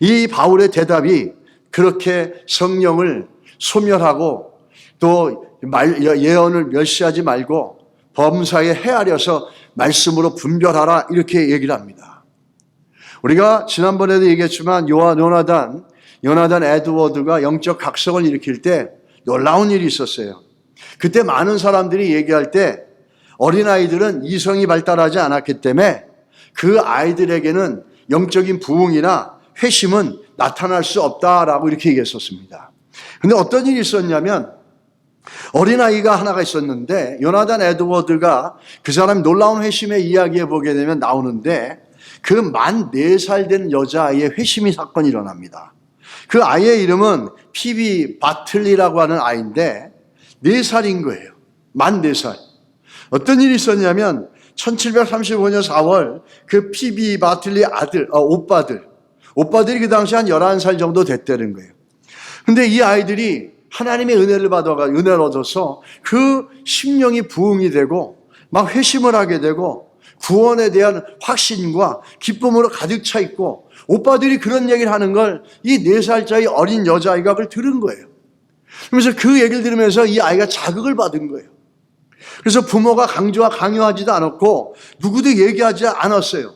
이 바울의 대답이 그렇게 성령을 소멸하고 또 예언을 멸시하지 말고 범사에 헤아려서 말씀으로 분별하라 이렇게 얘기를 합니다. 우리가 지난번에도 얘기했지만 요나단 에드워드가 영적 각성을 일으킬 때 놀라운 일이 있었어요. 그때 많은 사람들이 얘기할 때 어린아이들은 이성이 발달하지 않았기 때문에 그 아이들에게는 영적인 부흥이나 회심은 나타날 수 없다라고 이렇게 얘기했었습니다. 근데 어떤 일이 있었냐면 어린아이가 하나가 있었는데 요나단 에드워드가 그 사람 놀라운 회심의 이야기에 보게 되면 나오는데 그 만 4살 된 여자아이의 회심이 사건이 일어납니다. 그 아이의 이름은 피비 바틀리라고 하는 아이인데 4살인 거예요. 만 4살. 어떤 일이 있었냐면 1735년 4월 그 피비 바틀리 오빠들이 그 당시 한 11살 정도 됐다는 거예요. 근데 이 아이들이 하나님의 은혜를 얻어서 그 심령이 부흥이 되고 막 회심을 하게 되고 구원에 대한 확신과 기쁨으로 가득 차 있고 오빠들이 그런 얘기를 하는 걸 이 4살짜리 어린 여자아이가 그걸 들은 거예요. 그러면서 그 얘기를 들으면서 이 아이가 자극을 받은 거예요. 그래서 부모가 강요하지도 않았고 누구도 얘기하지 않았어요.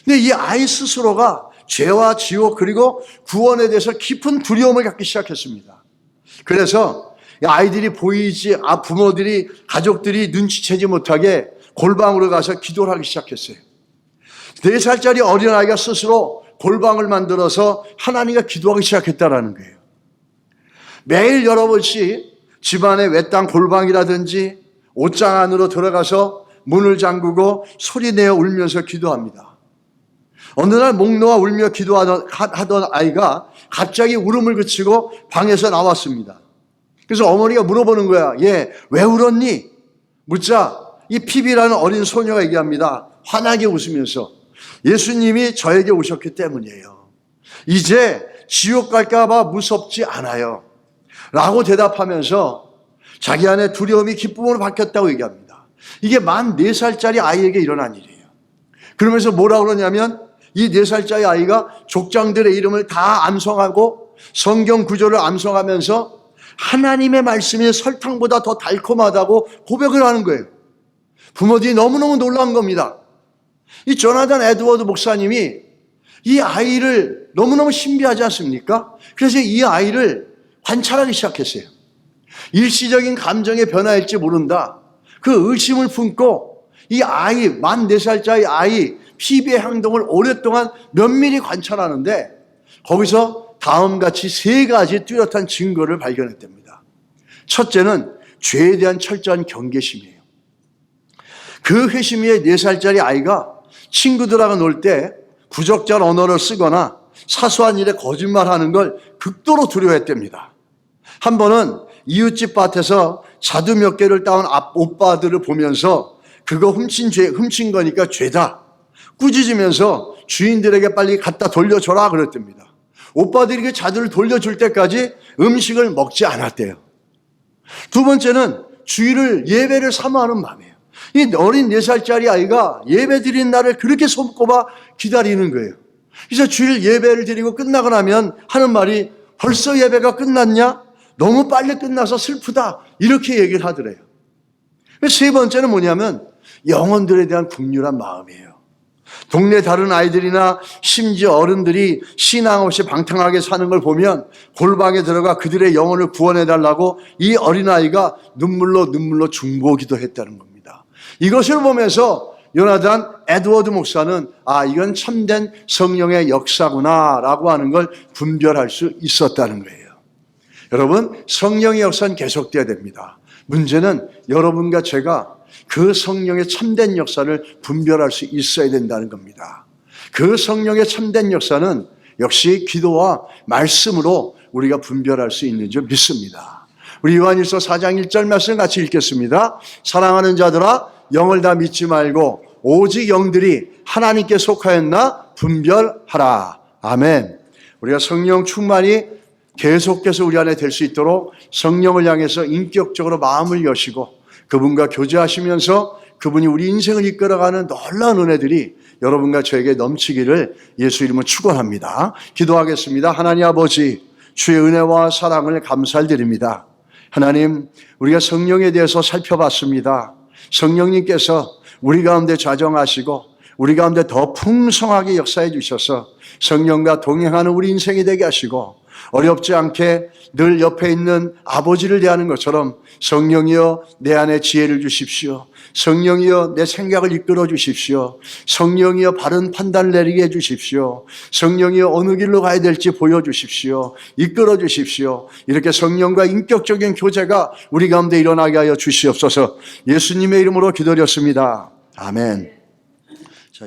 근데 이 아이 스스로가 죄와 지옥 그리고 구원에 대해서 깊은 두려움을 갖기 시작했습니다. 그래서 아이들이 부모들이 가족들이 눈치채지 못하게 골방으로 가서 기도를 하기 시작했어요. 4살짜리 어린아이가 스스로 골방을 만들어서 하나님과 기도하기 시작했다는 거예요. 매일 여러 번씩 집안의 외딴 골방이라든지 옷장 안으로 들어가서 문을 잠그고 소리내어 울면서 기도합니다. 어느 날 목 놓아 울며 기도하던 아이가 갑자기 울음을 그치고 방에서 나왔습니다. 그래서 어머니가 물어보는 거야. 얘 왜 울었니? 묻자 이 피비라는 어린 소녀가 얘기합니다. 환하게 웃으면서 예수님이 저에게 오셨기 때문이에요. 이제 지옥 갈까 봐 무섭지 않아요. 라고 대답하면서 자기 안에 두려움이 기쁨으로 바뀌었다고 얘기합니다. 이게 만 4살짜리 아이에게 일어난 일이에요. 그러면서 뭐라고 그러냐면 이 4살짜리 아이가 족장들의 이름을 다 암송하고 성경 구절을 암송하면서 하나님의 말씀이 설탕보다 더 달콤하다고 고백을 하는 거예요. 부모들이 너무너무 놀란 겁니다. 이 조나단 에드워드 목사님이 이 아이를 너무너무 신비하지 않습니까? 그래서 이 아이를 관찰하기 시작했어요. 일시적인 감정의 변화일지 모른다. 그 의심을 품고 이 아이, 만 4살짜리 아이 피비의 행동을 오랫동안 면밀히 관찰하는데 거기서 다음같이 3가지 뚜렷한 증거를 발견했답니다. 첫째는 죄에 대한 철저한 경계심이에요. 그 회심의 4살짜리 아이가 친구들하고 놀 때 부적절 언어를 쓰거나 사소한 일에 거짓말하는 걸 극도로 두려워했답니다. 한 번은 이웃집 밭에서 자두 몇 개를 따온 오빠들을 보면서 그거 훔친 거니까 죄다. 꾸짖으면서 주인들에게 빨리 갖다 돌려줘라 그랬답니다. 오빠들이 그 자두를 돌려줄 때까지 음식을 먹지 않았대요. 두 번째는 주일을 예배를 사모하는 마음이에요. 이 어린 4살짜리 아이가 예배 드리는 날을 그렇게 손꼽아 기다리는 거예요. 그래서 주일 예배를 드리고 끝나고 나면 하는 말이 벌써 예배가 끝났냐? 너무 빨리 끝나서 슬프다. 이렇게 얘기를 하더래요. 세 번째는 뭐냐면 영혼들에 대한 긍휼한 마음이에요. 동네 다른 아이들이나 심지어 어른들이 신앙 없이 방탕하게 사는 걸 보면 골방에 들어가 그들의 영혼을 구원해달라고 이 어린아이가 눈물로 중보기도 했다는 겁니다. 이것을 보면서 요나단 에드워드 목사는 이건 참된 성령의 역사구나 라고 하는 걸 분별할 수 있었다는 거예요. 여러분, 성령의 역사는 계속돼야 됩니다. 문제는 여러분과 제가 그 성령의 참된 역사를 분별할 수 있어야 된다는 겁니다. 그 성령의 참된 역사는 역시 기도와 말씀으로 우리가 분별할 수 있는 줄 믿습니다. 우리 요한일서 4장 1절 말씀 같이 읽겠습니다. 사랑하는 자들아 영을 다 믿지 말고 오직 영들이 하나님께 속하였나 분별하라. 아멘. 우리가 성령 충만이 계속해서 우리 안에 될 수 있도록 성령을 향해서 인격적으로 마음을 여시고 그분과 교제하시면서 그분이 우리 인생을 이끌어가는 놀라운 은혜들이 여러분과 저에게 넘치기를 예수 이름으로 축원합니다. 기도하겠습니다. 하나님 아버지, 주의 은혜와 사랑을 감사드립니다. 하나님, 우리가 성령에 대해서 살펴봤습니다. 성령님께서 우리 가운데 좌정하시고 우리 가운데 더 풍성하게 역사해 주셔서 성령과 동행하는 우리 인생이 되게 하시고 어렵지 않게 늘 옆에 있는 아버지를 대하는 것처럼 성령이여 내 안에 지혜를 주십시오. 성령이여 내 생각을 이끌어 주십시오. 성령이여 바른 판단을 내리게 해 주십시오. 성령이여 어느 길로 가야 될지 보여주십시오. 이끌어 주십시오. 이렇게 성령과 인격적인 교제가 우리 가운데 일어나게 하여 주시옵소서. 예수님의 이름으로 기도드렸습니다. 아멘. 자,